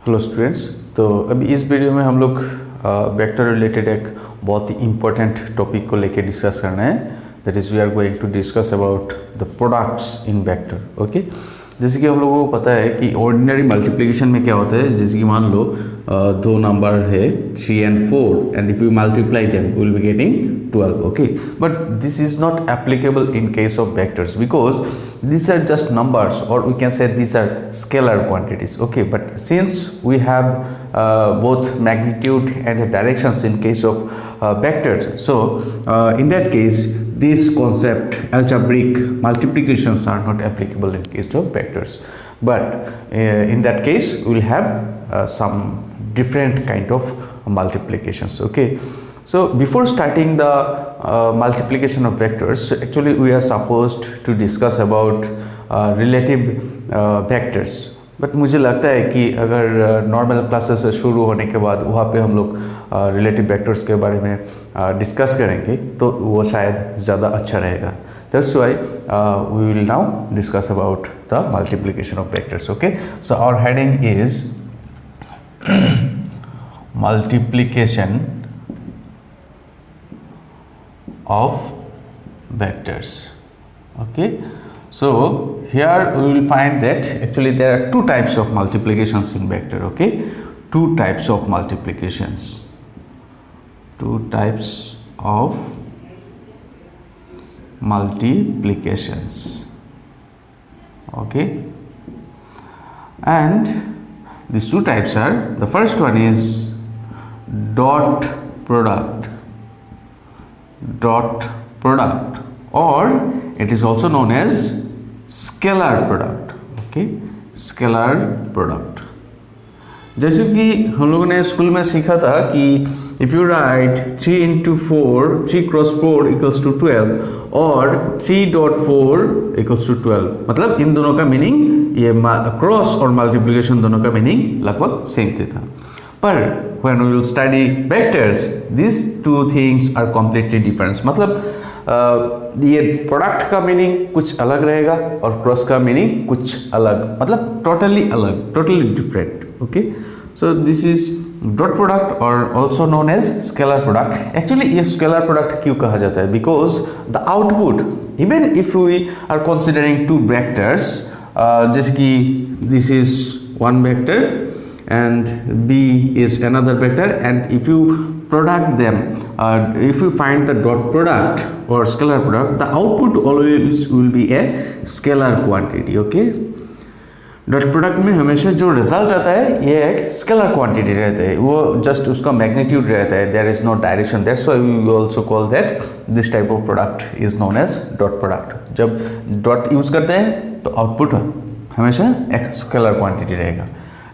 Hello students. तो अभी इस वीडियो में हम लोग वेक्टर रिलेटेड एक बहुत ही इम्पोर्टेंट टॉपिक को लेके डिस्कस करना है। That is we are going to discuss about the products in vector. Okay, जैसे कि हम लोगों को पता है कि ऑर्डिनरी मल्टीप्लिकेशन में क्या होता है, जैसे कि मान लो दो नंबर है 3 and 4 and if you multiply them we will be getting 12. Okay, but this is not applicable in case of vectors because these are just numbers, or we can say these are scalar quantities. Okay, but since we have both magnitude and directions in case of vectors, so in that case this concept algebraic multiplications are not applicable in case of vectors, but in that case we will have some different kind of multiplications. Okay, so before starting the multiplication of vectors, actually we are supposed to discuss about relative vectors. But मुझे लगता है कि अगर normal classes शुरू होने के बाद वहाँ पे हम लोग रिलेटिव वेक्टर्स के बारे में डिस्कस करेंगे तो वो शायद ज़्यादा अच्छा रहेगा. That's why we will now discuss about the multiplication of vectors. Okay, so our heading is multiplication of vectors. Okay, so here we will find that actually there are two types of multiplications in vector. Okay, two types of multiplications, two types of multiplications. Okay, and these two types are, the first one is dot product, or it is also known as scalar product. Okay, scalar product. जैसे कि हम लोगों ने school में सीखा था कि if you write 3 into 4, 3 cross 4 equals to 12 और 3 dot 4 equals to 12, मतलब इन दोनों का मीनिंग, ये क्रॉस और मल्टीप्लिकेशन दोनों का मीनिंग लगभग सेम था. पर when we will study vectors, these two things are completely different. मतलब ये प्रोडक्ट का मीनिंग कुछ अलग रहेगा और क्रॉस का मीनिंग कुछ अलग, मतलब टोटली अलग, totally different. Okay, so this is dot product और also known as scalar product. Actually ये स्केलर प्रोडक्ट क्यों कहा जाता है? Because the output, even if we are considering two vectors, जैसे कि this is one vector and b is another vector, and if you product them, if you find the dot product or scalar product, the output always will be a scalar quantity. Okay, dot product में हमेशा जो result आता है ये एक scalar quantity रहता है, वो जस्ट उसका मैग्नीट्यूड रहता है, there is no direction. That's why we also call that this type of product is known as dot product. जब डॉट यूज करते हैं तो आउटपुट हमेशा एक स्केलर क्वांटिटी रहेगा.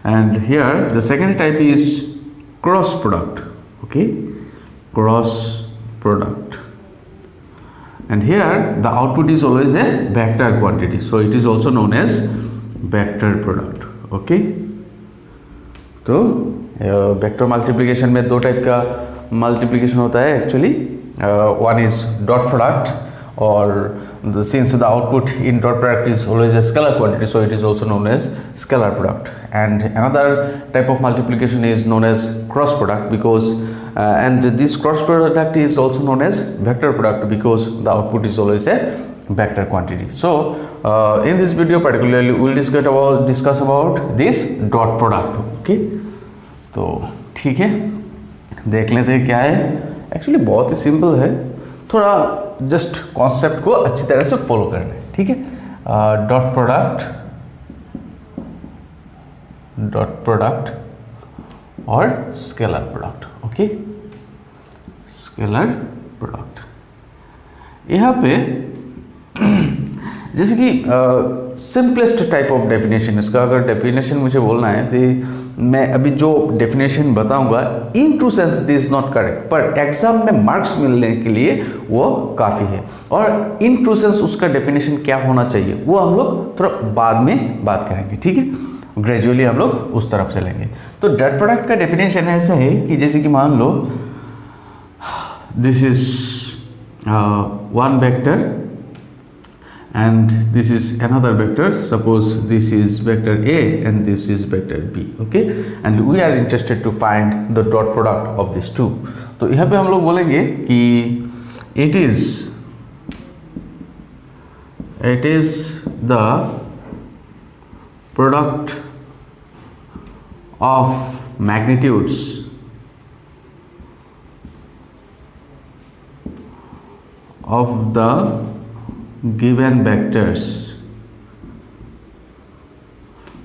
And here the second type is cross product. Okay, cross product, and here the output is always a vector quantity, so it is also known as vector product. Okay, तो vector multiplication में दो type का multiplication होता है actually. One is dot product, or since the output in dot product is always a scalar quantity, so it is also known as scalar product. And another type of multiplication is known as cross product, because and this cross product is also known as vector product because the output is always a vector quantity. So in this video particularly we will discuss about this dot product. Okay, तो ठीक है, देख लेते हैं क्या है. Actually बहुत ही simple है, थोड़ा जस्ट कॉन्सेप्ट को अच्छी तरह से फॉलो करना है. ठीक है, डॉट प्रोडक्ट और scalar product. Okay, scalar product यहाँ पे जैसे कि सिंपलेस्ट टाइप ऑफ डेफिनेशन, इसका अगर डेफिनेशन मुझे बोलना है तो मैं अभी जो डेफिनेशन बताऊंगा in true sense this is not correct, पर एग्जाम में मार्क्स मिलने के लिए वो काफ़ी है. और इन टू सेंस उसका डेफिनेशन क्या होना चाहिए वो हम लोग थोड़ा बाद में बात करेंगे. ठीक है, ग्रेजुअली हम लोग उस तरफ चलेंगे. तो डॉट प्रोडक्ट का डेफिनेशन ऐसा है कि जैसे कि मान लो this is one vector and this is another vector. Suppose this is vector A and this is vector B, okay, and we are interested to find the dot product of these two. तो यहाँ पे हम लोग बोलेंगे कि it is the product of magnitudes of the given vectors,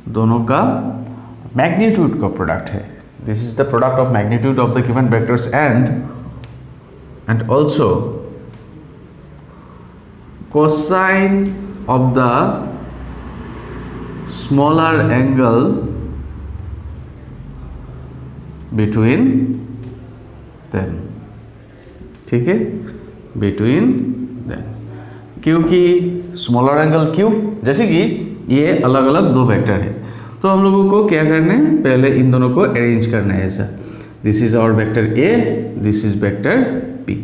दोनों का magnitude का प्रोडक्ट है. This is the product of magnitude of the given vectors and also cosine of the smaller angle between them. ठीक है, between them. क्योंकि smaller angle क्यों, जैसे कि ये अलग अलग दो वेक्टर है, तो हम लोगों को क्या करना है, पहले इन दोनों को अरेंज करना है ऐसा. This is our vector A, this is vector B.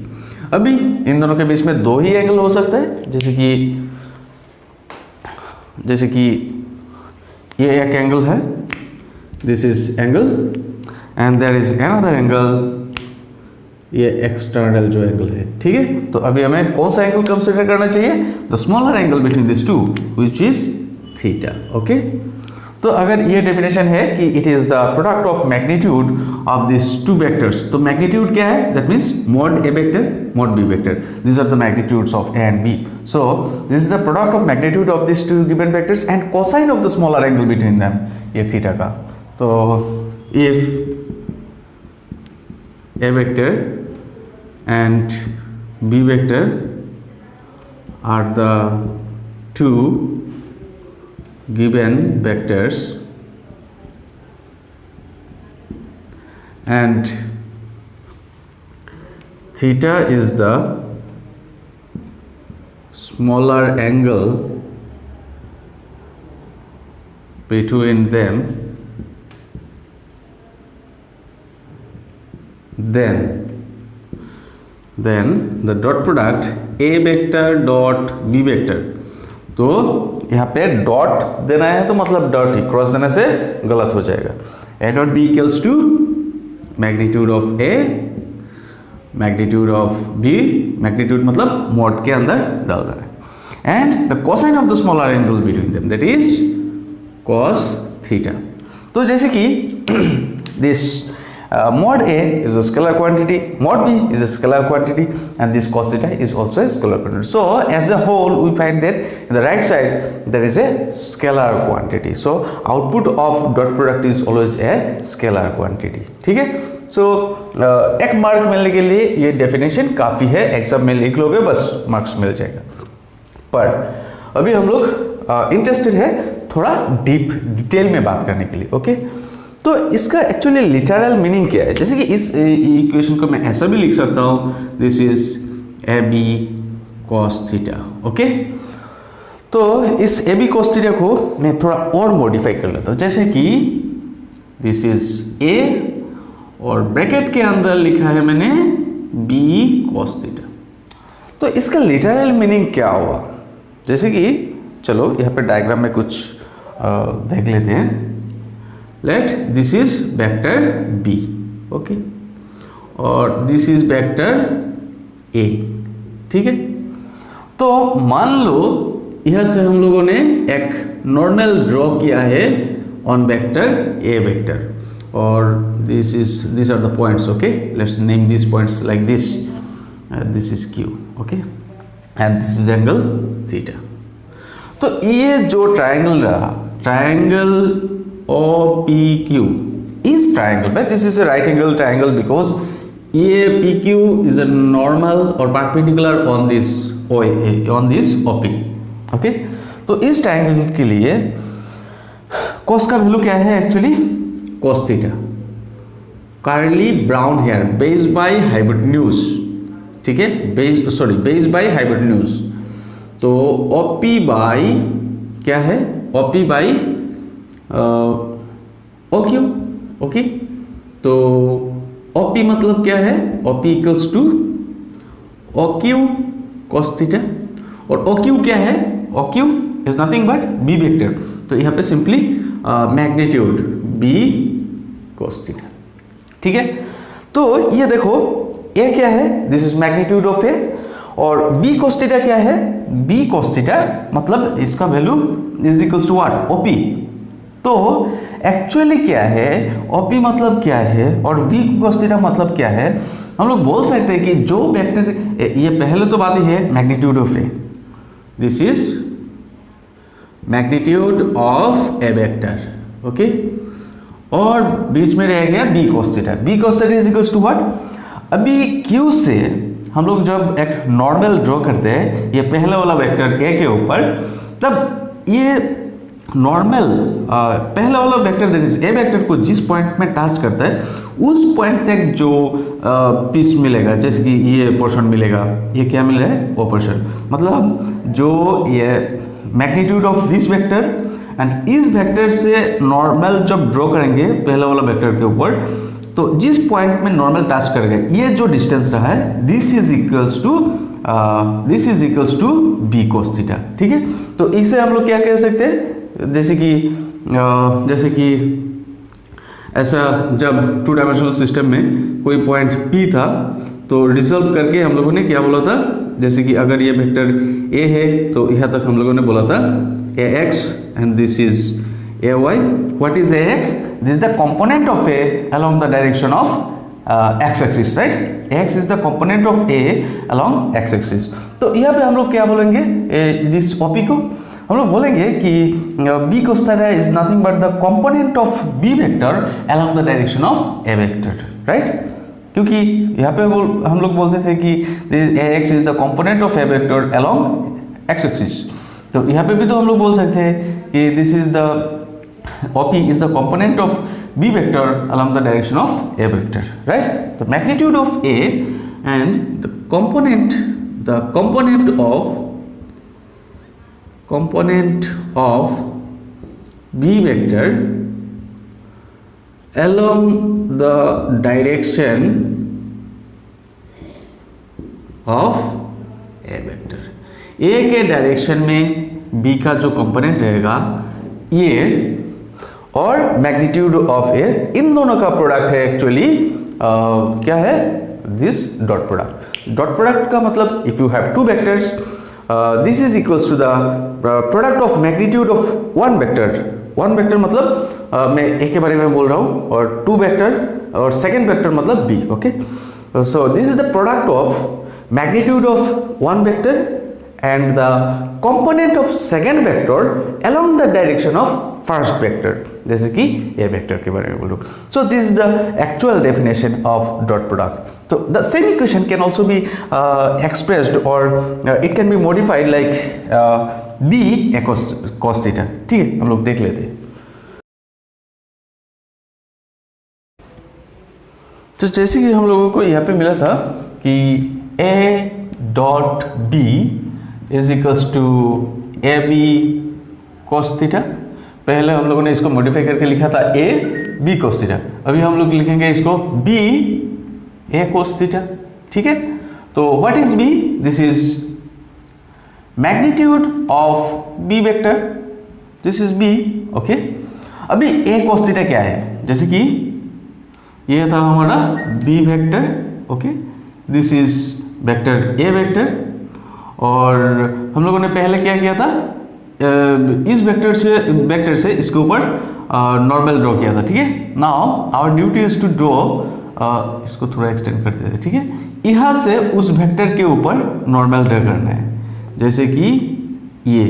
अभी इन दोनों के बीच में दो ही एंगल हो सकता है, जैसे कि ये एक एंगल है, this is angle, and there is another angle, ये एक्सटर्नल जो एंगल है. ठीक है, तो अभी हमें कौन सा एंगल कंसीडर करना चाहिए, the smaller angle between this two which is theta. Okay, तो अगर ये डेफिनेशन है कि it is the product of magnitude of this two vectors, तो मैग्नीट्यूड क्या है, that means mod A vector mod B vector, this are the magnitudes of A and B. So this is the product of magnitude of this two given vectors and cosine of the smaller angle between them, ये theta का. तो if A vector and B vector are the two given vectors and theta is the smaller angle between them, then the dot product A vector dot B vector. तो यहाँ पे dot देना है तो मतलब डॉट ही, cross देने से गलत हो जाएगा. A dot B equals to magnitude of A, magnitude of B, magnitude मतलब मोड के अंदर डाल देना है, and the cosine of the smaller angle between them, that is cos theta. तो जैसे कि this mod A is a scalar quantity, mod B is a scalar quantity, and this cos theta is also a scalar quantity. So as a whole we find that in the right side there is a scalar quantity. So output of dot product is always a scalar quantity. ठीक है, so एक mark मिलने के लिए ये definition काफ़ी है, exam में लिख लोगे बस मार्क्स मिल जाएगा. पर अभी हम लोग इंटरेस्टेड है थोड़ा डीप डिटेल में बात करने के लिए. ओके, तो इसका एक्चुअली लिटरल मीनिंग क्या है. जैसे कि इस इक्वेशन को मैं ऐसा भी लिख सकता हूँ, this is A B cos theta. Okay, तो इस ए बी कॉस थीटा को मैं थोड़ा और मॉडिफाई कर लेता हूँ, जैसे कि दिस इज ए और ब्रैकेट के अंदर लिखा है मैंने बी कॉस थीटा. तो इसका लिटरल मीनिंग क्या हुआ, जैसे कि चलो यहाँ पे डायग्राम में कुछ देख लेते हैं. Let this is vector B, okay, और दिस इज वेक्टर ए. ठीक है, तो मान लो यहां से हम लोगों ने एक नॉर्मल ड्रॉ किया है ऑन वेक्टर ए वेक्टर, और this are the points. Okay, let's name this points like this. This is Q, okay, and this is angle theta. तो ये जो ट्राइंगल रहा, triangle OPQ is triangle, but this is a right angle triangle because APQ is a normal or perpendicular on this OP. Okay, तो इस triangle के लिए cos का value क्या है actually, cos theta. curly brown hair based by hypotenuse. ठीक है, based by hypotenuse. तो OP by क्या है, OP by OQ. ओके, तो OP मतलब क्या है, OP equals to OQ cos theta, और OQ क्या है, और Q is nothing but B vector, तो यहाँ पे simply magnitude B cos theta, ठीक है। तो ये देखो ए क्या है, this is magnitude of A, और बी cos थीटा क्या है, बी cos थीटा मतलब इसका value is equals to what, OP. तो एक्चुअली क्या है, ओपी मतलब क्या है और बी cos थीटा मतलब क्या है, हम लोग बोल सकते हैं कि जो वेक्टर, ये पहले तो बात ही है magnitude of A, this is magnitude of A vector, okay, और बीच में रह गया B cos theta, B cos theta is equals to what. अभी क्यू से हम लोग जब एक नॉर्मल ड्रॉ करते हैं ये पहले वाला वेक्टर ए के ऊपर, तब ये नॉर्मल पहला वाला vector that is A vector को जिस पॉइंट में टच करता है उस पॉइंट तक जो पीस मिलेगा, जैसे कि ये पोर्शन मिलेगा, ये क्या मिल रहा है, वो पोर्शन, मतलब जो ये magnitude of this vector and इस वेक्टर से नॉर्मल जब ड्रॉ करेंगे पहला वाला वेक्टर के ऊपर, तो जिस पॉइंट में नॉर्मल टच करेगा ये जो डिस्टेंस रहा है this is equals to B cos theta, ठीक है। तो इसे हम लोग क्या कह सकते हैं, जैसे कि ऐसा जब टू डायमेंशनल सिस्टम में कोई पॉइंट P था तो रिजॉल्व करके हम लोगों ने क्या बोला था, जैसे कि अगर ये वेक्टर A है तो यहाँ तक हम लोगों ने बोला था AX and this is AY। What is AX? This is the component of A along the direction of x axis, right? AX is the component of A along x axis। तो यहाँ पे हम लोग क्या बोलेंगे, दिस OP को हम लोग बोलेंगे कि B cos theta is nothing but the component of B vector along the direction of A vector, right? क्योंकि यहाँ पे हम लोग बोलते थे कि ax is the component of A vector along X axis, तो यहाँ पे भी तो हम लोग बोल सकते हैं कि this is the OP is the component of B vector along the direction of A vector, right? The magnitude of A and the component of B vector along the direction of A vector। A के direction में B का जो component रहेगा ये और magnitude of ए, इन दोनों का product है एक्चुअली क्या है, this dot product. Dot product का मतलब if you have two vectors this is equals to the product of magnitude of one vector मतलब मैं ए के बारे में बोल रहा हूँ, और टू वेक्टर और सेकेंड वेक्टर मतलब B, okay. So this is the product of magnitude of one vector and the component of second vector along the direction of first vector, जैसे कि ये वेक्टर के बारे में बोल रहा हूँ। So this is the actual definition of dot product। तो the same equation can also be expressed or it can be modified like b cos theta, ठीक है, हम लोग देख लेते हैं। तो जैसे कि हम लोगों को यहाँ पे मिला था कि a dot b is equals to A B cos theta. पहले हम लोगों ने इसको मॉडिफाई करके लिखा था ए बी cos थीटा, अभी हम लोग लिखेंगे इसको बी ए cos थीटा, ठीक है। तो what is B? This is magnitude of B vector, this is B, okay. अभी ए cos थीटा क्या है, जैसे कि ये था हमारा B vector, okay, this is vector A vector, और हम लोगों ने पहले क्या किया था, इस वेक्टर से इसके ऊपर नॉर्मल ड्रॉ किया था, ठीक है। Now our duty is to draw, इसको थोड़ा एक्सटेंड कर देते हैं, ठीक है। यहाँ से उस वेक्टर के ऊपर नॉर्मल ड्रॉ करना है, जैसे कि ये,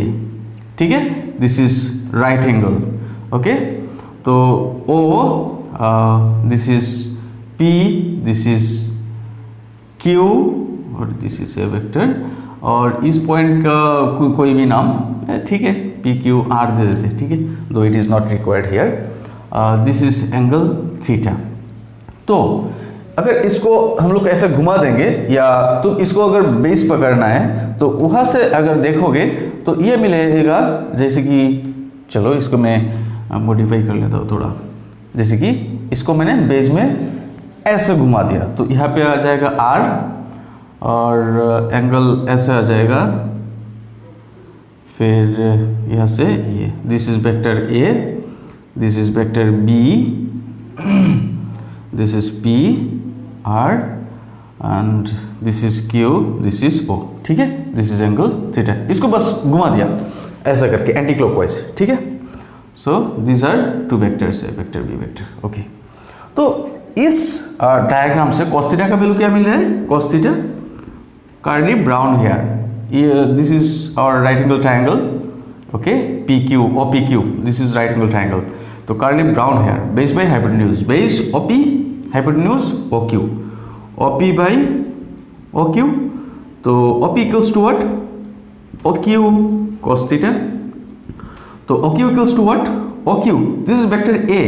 ठीक है, this is right angle, okay. तो O, this is P, this is Q, और दिस इज ए वेक्टर, और इस पॉइंट का कोई भी नाम, ठीक है, पी क्यू आर दे देते, ठीक है, दो it is not required here. This is angle theta. तो अगर इसको हम लोग ऐसे घुमा देंगे, या तो इसको अगर बेस पकड़ना है तो वहाँ से अगर देखोगे तो ये मिलेगा, जैसे कि चलो इसको मैं मॉडिफाई कर लेता हूँ थोड़ा, जैसे कि इसको मैंने बेस में ऐसे घुमा दिया तो यहाँ पे आ जाएगा आर, और एंगल ऐसे आ जाएगा फिर यहाँ से ये this is vector A, this is vector B, this is P R and this is Q, this is O, ठीक है। This is angle theta. इसको बस घुमा दिया ऐसा करके एंटी क्लॉकवाइज, ठीक है। So this are two vectors, A vector B vector, okay. तो इस डायग्राम से cos थीटा का वैल्यू क्या मिल रहा है? cos theta curly brown here, this is our right angle triangle, okay, PQ OPQ, this is right angle triangle. तो curly brown here, base by hypotenuse, base OP, hypotenuse OQ, OP by OQ, तो OP equals to what? OQ cos theta, तो OQ equals to what? OQ, this is vector A,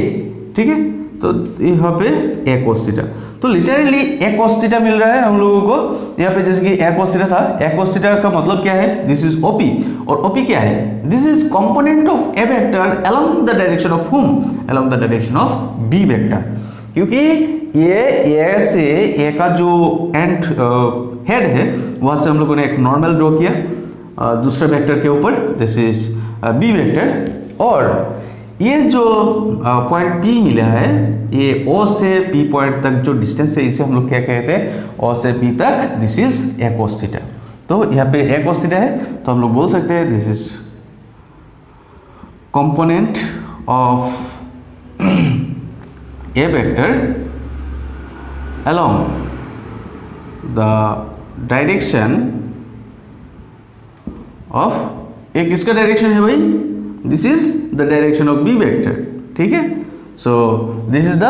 ठीक है। तो यहाँ पे a cos theta, तो literally a cos theta मिल रहा है हम लोगों को यहाँ पे। जैसे कि a cos थीटा था, a cos थीटा का मतलब क्या है? दिस इज OP, और OP क्या है? This is component of a vector along the direction of whom? Along the direction of b vector, क्योंकि ये a से a का जो एंड हेड है वहां से हम लोगों ने एक नॉर्मल ड्रॉ किया दूसरे वेक्टर के ऊपर, दिस इज b वेक्टर। और ये जो पॉइंट P मिला है, ये O से P पॉइंट तक जो डिस्टेंस है इसे हम लोग क्या कहते हैं? O से P तक, this is a cos theta. तो यहाँ पे a cos थीटा है, तो हम लोग बोल सकते हैं this is component of a vector along the direction of, एक इसका डायरेक्शन है भाई, this is the direction of B vector, ठीक है। सो दिस इज द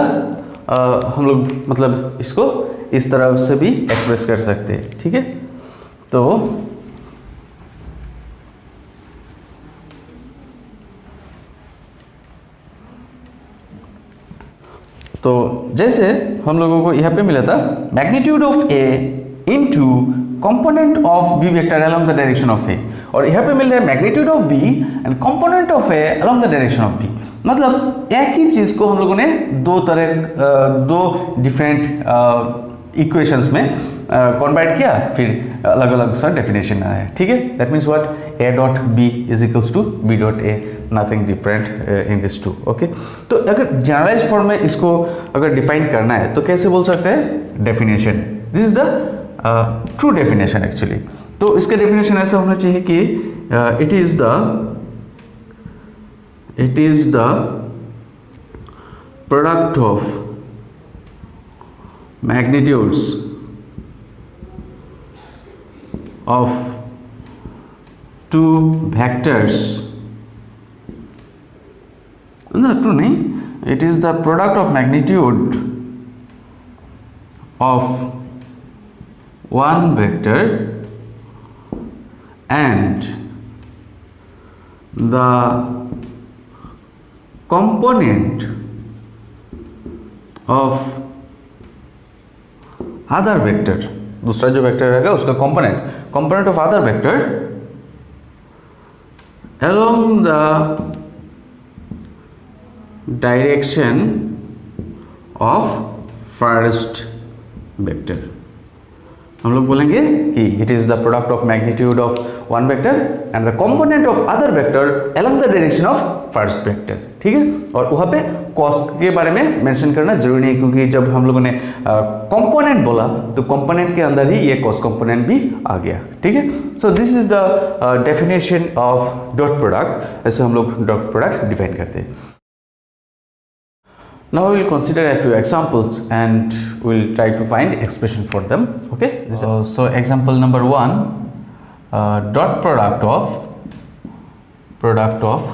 हम लोग मतलब इसको इस तरह से भी एक्सप्रेस कर सकते हैं, ठीक है। तो जैसे हम लोगों को यहाँ पे मिला था magnitude of A into component of B vector along the direction of A, और यहाँ पे मिल रहा है magnitude of B and component of A along the direction of B. मतलब एक ही चीज को हम लोगों ने दो डिफरेंट इक्वेशंस में कन्वर्ट किया, फिर अलग अलग सा डेफिनेशन आया, ठीक है। That means what? a dot b is equals to b dot a, nothing different in this two, okay. तो अगर जनरलाइज फॉर्म में इसको अगर डिफाइन करना है तो कैसे बोल सकते हैं? Definition, this is the true definition actually. तो इसका डेफिनेशन ऐसा होना चाहिए कि it is the product of magnitudes of two vectors, no true नहीं, it is the product of magnitude of one vector and the component of other vector, दूसरा जो vector रहेगा उसका component of other vector along the direction of first vector. हम लोग बोलेंगे कि it is the product of magnitude of one vector and the component of other vector along the direction of first vector, ठीक है। और वहाँ पे cos के बारे में मेंशन करना जरूरी नहीं, क्योंकि जब हम लोगों ने कंपोनेंट बोला तो कंपोनेंट के अंदर ही ये कॉस कंपोनेंट भी आ गया, ठीक है। So this is the definition of dot product, ऐसे हम लोग डॉट प्रोडक्ट डिफाइन करते हैं। Now we will consider a few examples and we will try to find expression for them, okay. So example number 1, dot product of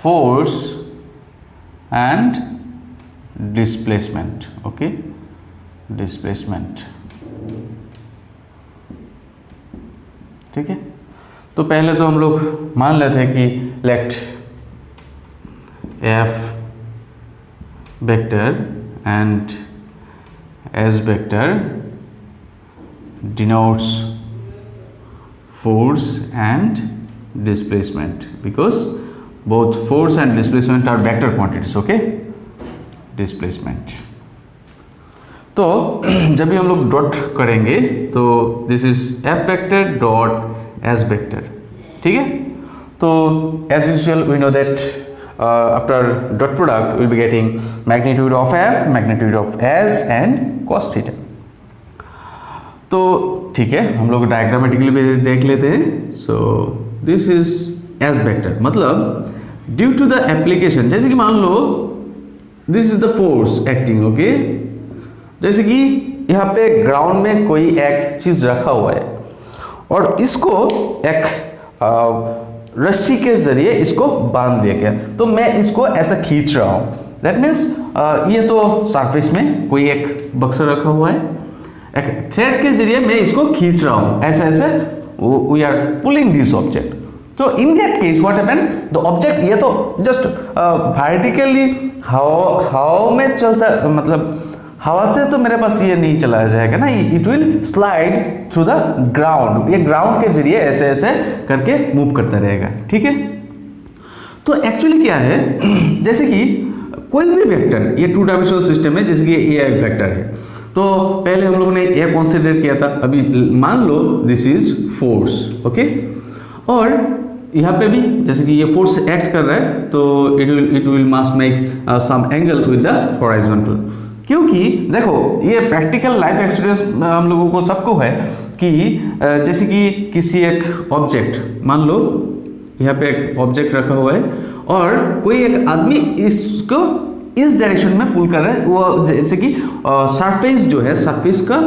force and displacement, okay, displacement, ठीक है। तो पहले तो हम लोग मान लेते हैं कि late f vector and s vector denotes force and displacement, because both force and displacement are vector quantities, okay, displacement। तो जब भी हम लोग डॉट करेंगे तो this is f vector dot S vector, ठीक है। तो as usual we know that after dot product will be getting magnitude of F, magnitude of S and cos theta. तो ठीक है, हम लोग डायग्रामेटिकली भी देख लेते हैं। So this is S vector, मतलब ड्यू टू द एप्लीकेशन, जैसे कि मान लो this is the force acting, okay. जैसे कि यहाँ पे ग्राउंड में कोई एक चीज रखा हुआ है और इसको एक रस्सी के जरिए इसको बांध दिया गया, तो मैं इसको ऐसा खींच रहा हूं। दैट मीन्स ये तो सरफेस में कोई एक बक्सा रखा हुआ है, एक थ्रेड के जरिए मैं इसको खींच रहा हूं, ऐसे ऐसे we are pulling this object. तो in that case what happen, the object ये तो जस्ट वर्टिकली हवा में चलता, मतलब हवा से तो मेरे पास ये नहीं चला जाएगा ना, it will slide through the ground, ये ग्राउंड के जरिए ऐसे ऐसे करके मूव करता रहेगा, ठीक है। तो एक्चुअली क्या है, जैसे कि कोई भी वेक्टर, ये टू डायमेंशनल सिस्टम है, जैसे कि ये एक वेक्टर है, तो पहले हम लोगों ने ये कंसीडर किया था। अभी मान लो दिस इज फोर्स, ओके, और यहाँ पे भी जैसे कि ये फोर्स एक्ट कर रहा है, तो it will must make some angle with the horizontal, क्योंकि देखो ये प्रैक्टिकल लाइफ एक्सपीरियंस हम लोगों को सबको है कि जैसे कि किसी एक ऑब्जेक्ट, मान लो यहाँ पे एक ऑब्जेक्ट रखा हुआ है और कोई एक आदमी इसको इस डायरेक्शन में पुल कर रहा है, वो जैसे कि सरफेस जो है, सरफेस का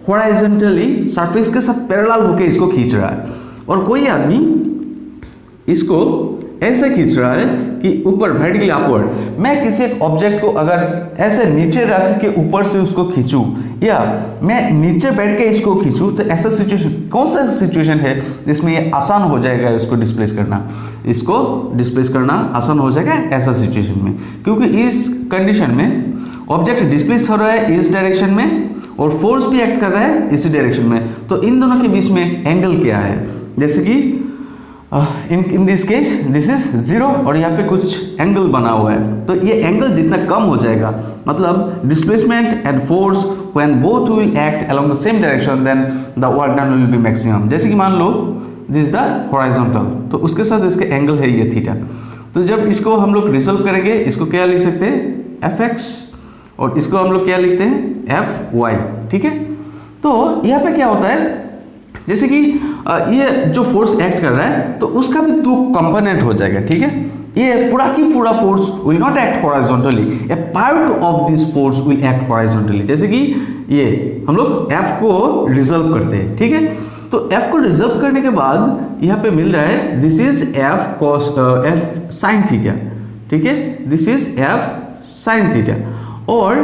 हॉरिजॉन्टली सरफेस के साथ पैरेलल होकर इसको खींच रहा है, और कोई आदमी इसको ऐसे खींच रहा है कि ऊपर वर्टिकली अपवर्ड। मैं किसी एक ऑब्जेक्ट को अगर ऐसे नीचे रख के ऊपर से उसको खींचूं, या मैं नीचे बैठ के इसको खींचूं, तो ऐसा सिचुएशन, कौन सा सिचुएशन है जिसमें ये आसान हो जाएगा इसको डिस्प्लेस करना, इसको डिस्प्लेस करना आसान हो जाएगा ऐसा सिचुएशन में, क्योंकि इस कंडीशन में ऑब्जेक्ट डिस्प्लेस हो रहा है इस डायरेक्शन में और फोर्स भी एक्ट कर रहा है इसी डायरेक्शन में। तो इन दोनों के बीच में एंगल क्या है, जैसे कि in this case this is 0 और यहाँ पे कुछ एंगल बना हुआ है, तो ये एंगल जितना कम हो जाएगा, मतलब displacement and force when both will act along the same direction, then the work done will be maximum. जैसे कि मान लो दिस द हॉरिजॉन्टल, तो उसके साथ इसके एंगल है ये थीटा। तो जब इसको हम लोग रिजल्व करेंगे, इसको क्या लिख सकते हैं, fx, और इसको हम लोग क्या लिखते हैं, fy, ठीक है। तो यहाँ पे क्या होता है, जैसे कि ये जो फोर्स एक्ट कर रहा है तो उसका भी दो कंपोनेंट हो जाएगा, ठीक है। ये पूरा की पूरा force will not act horizontally, A part of this force will act horizontally. जैसे कि ये हम लोग F को रिजर्व करते हैं, ठीक है। तो F को रिजर्व करने के बाद यहाँ पे मिल रहा है this is F sine theta, ठीक है, this is F sine theta, और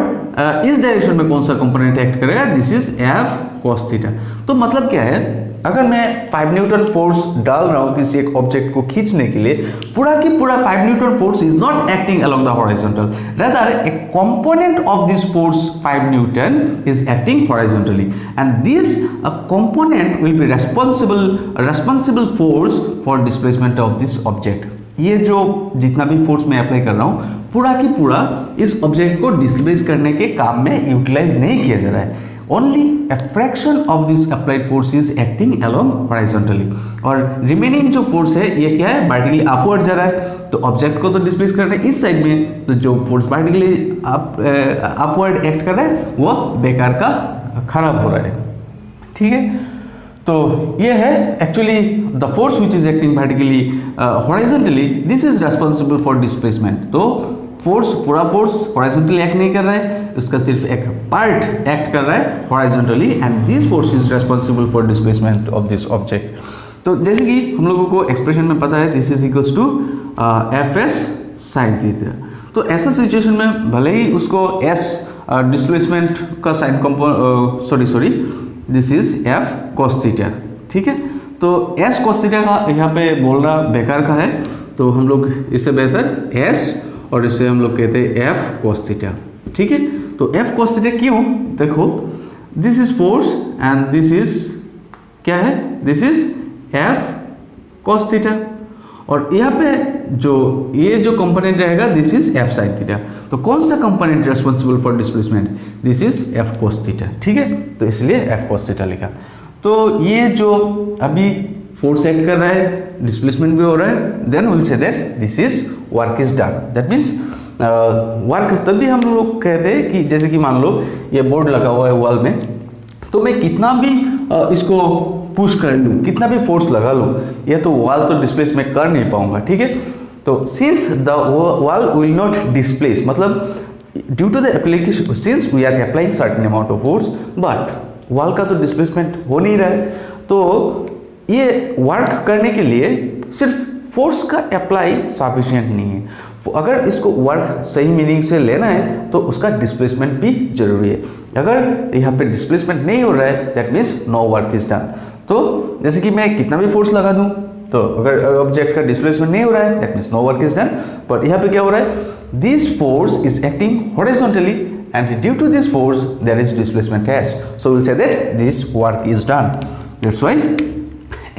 इस डायरेक्शन में कौन सा कंपोनेंट एक्ट करेगा, this is F cos theta. तो मतलब क्या है, अगर मैं 5 न्यूटन फोर्स डाल रहा हूं किसी एक ऑब्जेक्ट को खींचने के लिए, पूरा की पूरा 5 Newton force is not acting along the horizontal, rather A component of this force 5 Newton is acting horizontally, and this component will be responsible force for displacement of this object. ये जो जितना भी फोर्स मैं apply कर रहा हूं, पूरा की पूरा इस ऑब्जेक्ट को डिस्प्लेस करने के काम में यूटिलाइज नहीं किया जा रहा है, only a fraction of this applied force is acting along horizontally, और रिमेनिंग जो फोर्स है ये क्या है, वर्टिकली अपवर्ड जा रहा है, तो ऑब्जेक्ट को तो डिस्प्लेस करना है इस साइड में, तो जो फोर्स वर्टिकली अपवर्ड एक्ट कर रहा है वो बेकार का खराब हो रहा है, ठीक है। तो ये है actually the force which is acting vertically horizontally, this is responsible for displacement. तो फोर्स, पूरा फोर्स हॉरिजॉन्टली एक्ट नहीं कर रहा है, उसका सिर्फ एक पार्ट एक्ट कर रहा है horizontally, and this force is responsible for displacement of this object. तो जैसे कि हम लोगों को एक्सप्रेशन में पता है this is equals to Fs sine theta. तो ऐसा सिचुएशन में भले ही उसको S डिस्प्लेसमेंट का sine sorry this is F cos theta, ठीक है। तो S cos थीटा का यहाँ पे बोलना बेकार का है, तो हम लोग इससे बेहतर S और इसे हम लोग कहते हैं F cos थीटा, ठीक है। तो F cos थीटा क्यों, देखो this is force and this is क्या है, this is F cos theta, और यहाँ पे जो ये जो कंपोनेंट रहेगा this is F sin theta. तो कौन सा component responsible for displacement, this is F cos theta, ठीक है। तो इसलिए F cos थीटा लिखा। तो ये जो अभी फोर्स एक्ट कर रहा है, डिस्प्लेसमेंट भी हो रहा है, then will say that this is work is done. That means work तभी हम लोग कहते हैं कि जैसे कि मान लो ये बोर्ड लगा हुआ है वॉल में, तो मैं कितना भी इसको पुश कर लूँ, कितना भी फोर्स लगा लूँ, ये तो वॉल तो डिस्प्लेस में कर नहीं पाऊंगा, ठीक है। तो since the wall will not displace, मतलब due to the application, since we are applying certain amount of force, but wall का तो डिस्प्लेसमेंट हो नहीं रहा है, तो ये वर्क करने के लिए सिर्फ फोर्स का अप्लाई सफिशिएंट नहीं है। अगर इसको वर्क सही मीनिंग से लेना है तो उसका डिस्प्लेसमेंट भी जरूरी है। अगर यहाँ पे डिस्प्लेसमेंट नहीं हो रहा है that means no work is done. तो जैसे कि मैं कितना भी फोर्स लगा दूं, तो अगर ऑब्जेक्ट का डिस्प्लेसमेंट नहीं हो रहा है that means no work is done. पर यहाँ पे क्या हो रहा है, this force is acting horizontally and due to this force there is displacement s, so we'll say that this work is done. That's why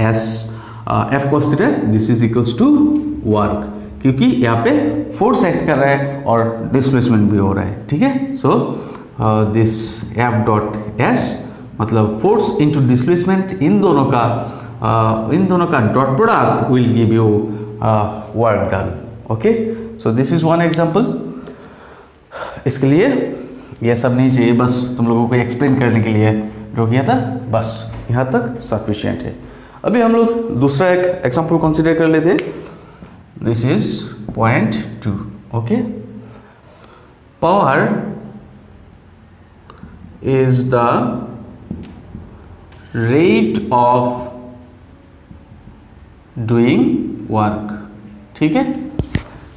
s f cos theta this is equals to work, क्योंकि यहाँ पे force act कर रहा है और displacement भी हो रहा है, ठीक है। So this f dot s मतलब फोर्स इनटू डिस्प्लेसमेंट, इन दोनों का dot product will give you work done. Okay, so this is one example. इसके लिए यह सब नहीं चाहिए, बस तुम लोगों को एक्सप्लेन करने के लिए जो किया था, बस यहाँ तक सफिशिएंट है। अभी हम लोग दूसरा एक एग्जांपल कंसीडर कर लेते हैं। This is point 2। Okay, power is the rate of doing work, ठीक है।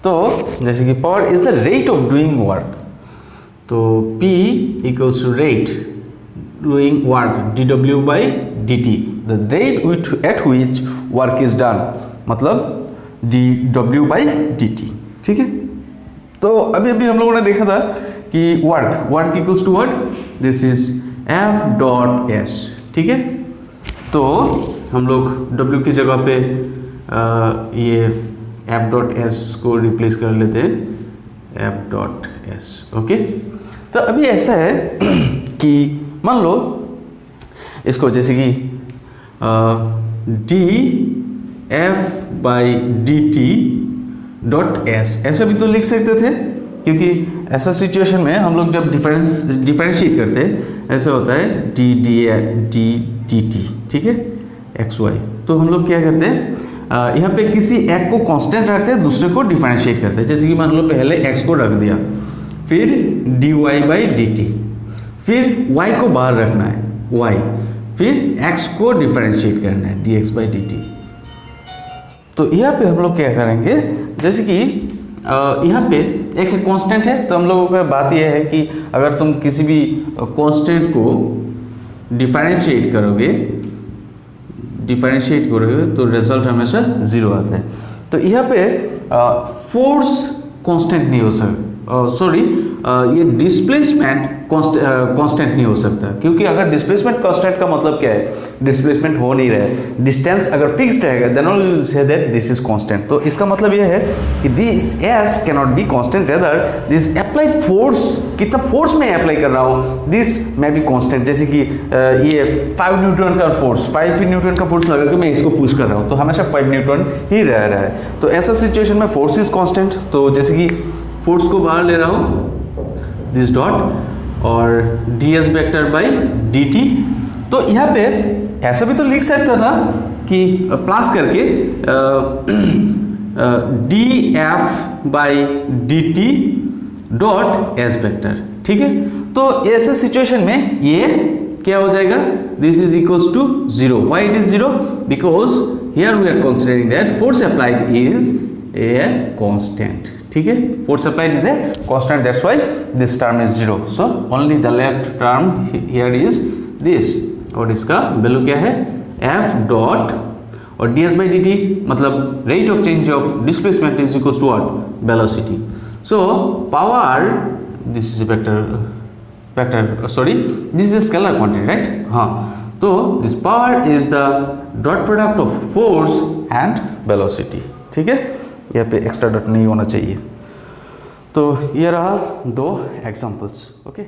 तो जैसे कि power is the rate of doing work, तो P equals to rate doing work dW by dt, the rate at which work is done, मतलब dW by dt, ठीक है। तो अभी हम लोगों ने देखा था कि work equals to what, this is F dot S, ठीक है। तो हम लोग W की जगह पे ये F डॉट S को रिप्लेस कर लेते हैं, F डॉट S। ओके, तो अभी ऐसा है कि मान लो इसको जैसे कि D F by D T dot S, ऐसा भी तो लिख सकते थे, क्योंकि ऐसा सिचुएशन में हम लोग जब डिफरेंशिएट करते हैं ऐसा होता है डी डी टी, ठीक है, एक्स वाई। तो हम लोग क्या करते हैं, यहाँ पे किसी एक को कांस्टेंट रखते हैं, दूसरे को डिफरेंशिएट करते हैं। जैसे कि मान लो पहले x को रख दिया, फिर dy बाई dt, फिर y को बाहर रखना है y, फिर x को डिफरेंशिएट करना है dx बाई dt। तो यहाँ पे हम लोग क्या करेंगे, जैसे कि यहाँ पे एक कांस्टेंट है, तो हम लोगों का बात यह है कि अगर तुम किसी भी कांस्टेंट को डिफरेंशिएट करोगे तो रिजल्ट हमेशा 0 आता है। तो यहाँ पे फोर्स कांस्टेंट नहीं हो सकता, सॉरी ये डिस्प्लेसमेंट कांस्टेंट नहीं हो सकता, क्योंकि अगर डिस्प्लेसमेंट कांस्टेंट का मतलब क्या है, डिस्प्लेसमेंट हो नहीं रहा है, डिस्टेंस अगर फिक्स्ड रहेगा then all will say that this is constant. तो इसका मतलब यह है कि this S can not be constant, rather this applied force, कितना फोर्स मैं अप्लाई कर रहा हूँ, दिस में बी कांस्टेंट। जैसे कि ये 5 न्यूटन का फोर्स, 5 न्यूटन का फोर्स लगा के मैं इसको पुश कर रहा हूँ, तो हमेशा 5 न्यूटन ही रह रहा है। तो ऐसा सिचुएशन में फोर्स इज कांस्टेंट। तो जैसे कि फोर्स को बाहर ले रहा हूँ, दिस डॉट और ds वेक्टर बाई dt। तो यहाँ पे ऐसा भी तो लिख सकता था कि प्लस करके df by dt dot s vector, ठीक है। तो ऐसे सिचुएशन में ये क्या हो जाएगा, this is equals to 0। Why it is 0? Because here we are considering that force applied is a constant, ठीक है। Force applied is a constant, that's why this term is 0। So only the left term here is this, और इसका value क्या है, f dot और ds by dt मतलब rate of change of displacement is equals to what, velocity. So power, this is vector sorry this is scalar quantity, right. हाँ, तो this power is the dot product of force and velocity, ठीक है। यहाँ पे extra dot नहीं होना चाहिए। तो ये रहा 2 एग्जांपल्स, ओके।